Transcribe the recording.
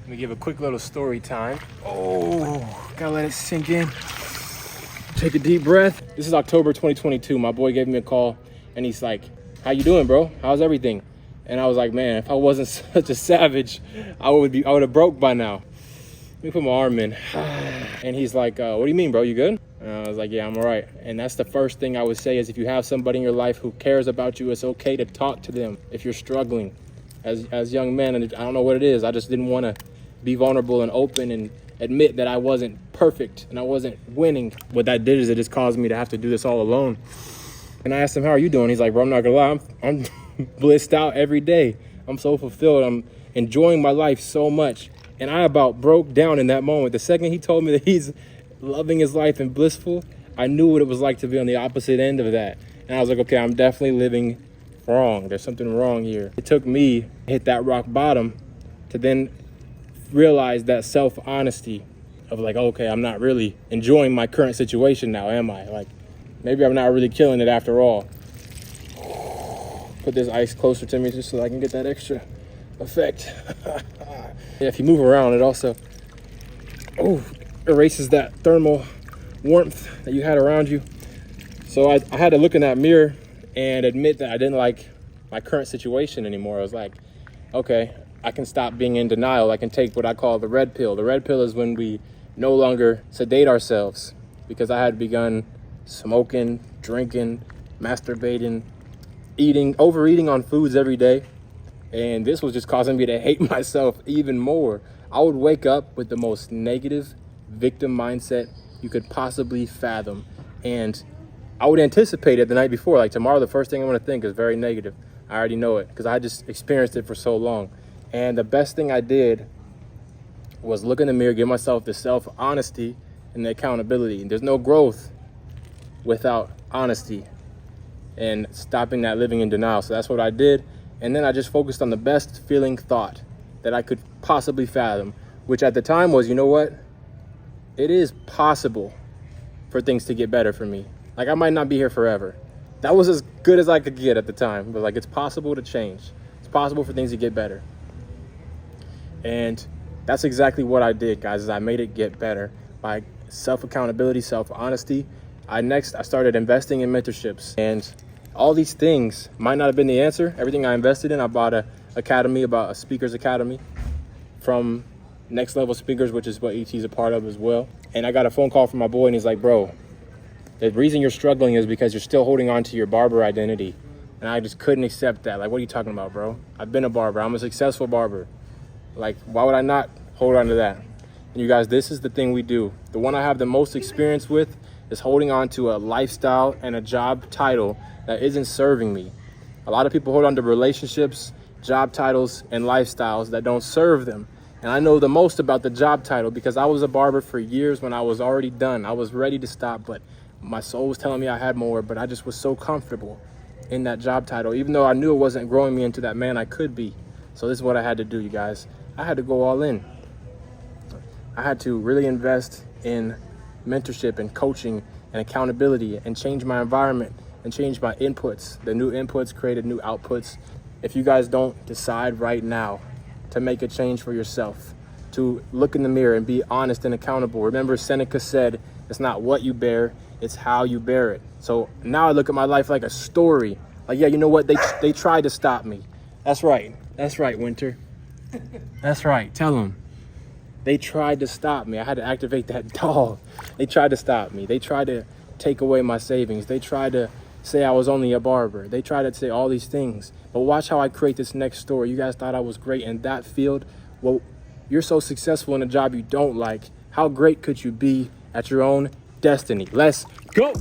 Let me give a quick little story time. Oh, gotta let it sink in. Take a deep breath. This is October 2022. My boy gave me a call and he's like, how you doing, bro? How's everything? And I was like, man, if I wasn't such a savage, I would have broke by now. Let me put my arm in. And he's like, what do you mean, bro? You good? And I was like, yeah, I'm all right. And that's the first thing I would say is if you have somebody in your life who cares about you, it's okay to talk to them if you're struggling. As young men, and I don't know what it is, I just didn't want to be vulnerable and open and admit that I wasn't perfect and I wasn't winning. What that did is it just caused me to have to do this all alone. And I asked him, how are you doing? He's like, bro, I'm not gonna lie, I'm blissed out every day. I'm so fulfilled. I'm enjoying my life so much. And I about broke down in that moment. The second he told me that he's loving his life and blissful, I knew what it was like to be on the opposite end of that. And I was like, okay, I'm definitely living wrong. There's something wrong here. It took me to hit that rock bottom to then realize that self-honesty of like, okay, I'm not really enjoying my current situation now, am I? Like, maybe I'm not really killing it after all. Put this ice closer to me just so I can get that extra effect. Yeah, if you move around, it also erases that thermal warmth that you had around you. So I had to look in that mirror and admit that I didn't like my current situation anymore. I was like, okay, I can stop being in denial. I can take what I call the red pill. The red pill is when we no longer sedate ourselves, because I had begun smoking, drinking, masturbating, overeating on foods every day. And this was just causing me to hate myself even more. I would wake up with the most negative victim mindset you could possibly fathom. And I would anticipate it the night before, like tomorrow, the first thing I'm gonna think is very negative. I already know it because I just experienced it for so long. And the best thing I did was look in the mirror, give myself the self-honesty and the accountability. And there's no growth without honesty and stopping that living in denial. So that's what I did. And then I just focused on the best feeling thought that I could possibly fathom, which at the time was, you know what? It is possible for things to get better for me. Like, I might not be here forever. That was as good as I could get at the time. But like, it's possible to change. It's possible for things to get better. And that's exactly what I did, guys, is I made it get better by self-accountability, self-honesty. I started investing in mentorships, and all these things might not have been the answer. Everything I invested in, I bought a speakers academy from Next Level Speakers, which is what ET's a part of as well. And I got a phone call from my boy, and he's like, bro, the reason you're struggling is because you're still holding on to your barber identity. And I just couldn't accept that. Like, what are you talking about, bro? I've been a barber. I'm a successful barber. Like, why would I not hold on to that? And you guys, this is the thing we do. The one I have the most experience with is holding on to a lifestyle and a job title that isn't serving me. A lot of people hold on to relationships, job titles, and lifestyles that don't serve them. And I know the most about the job title because I was a barber for years when I was already done. I was ready to stop, but my soul was telling me I had more, but I just was so comfortable in that job title, even though I knew it wasn't growing me into that man I could be. So this is what I had to do, you guys. I had to go all in. I had to really invest in mentorship and coaching and accountability and change my environment and change my inputs. The new inputs created new outputs. If you guys don't decide right now to make a change for yourself, to look in the mirror and be honest and accountable. Remember, Seneca said, it's not what you bear, it's how you bear it. So now I look at my life like a story. Like, yeah, you know what? They tried to stop me. That's right. That's right, Winter. That's right. Tell them. They tried to stop me. I had to activate that dog. They tried to stop me. They tried to take away my savings. They tried to say I was only a barber. They tried to say all these things. But watch how I create this next story. You guys thought I was great in that field. Well, you're so successful in a job you don't like. How great could you be at your own destiny? Let's go.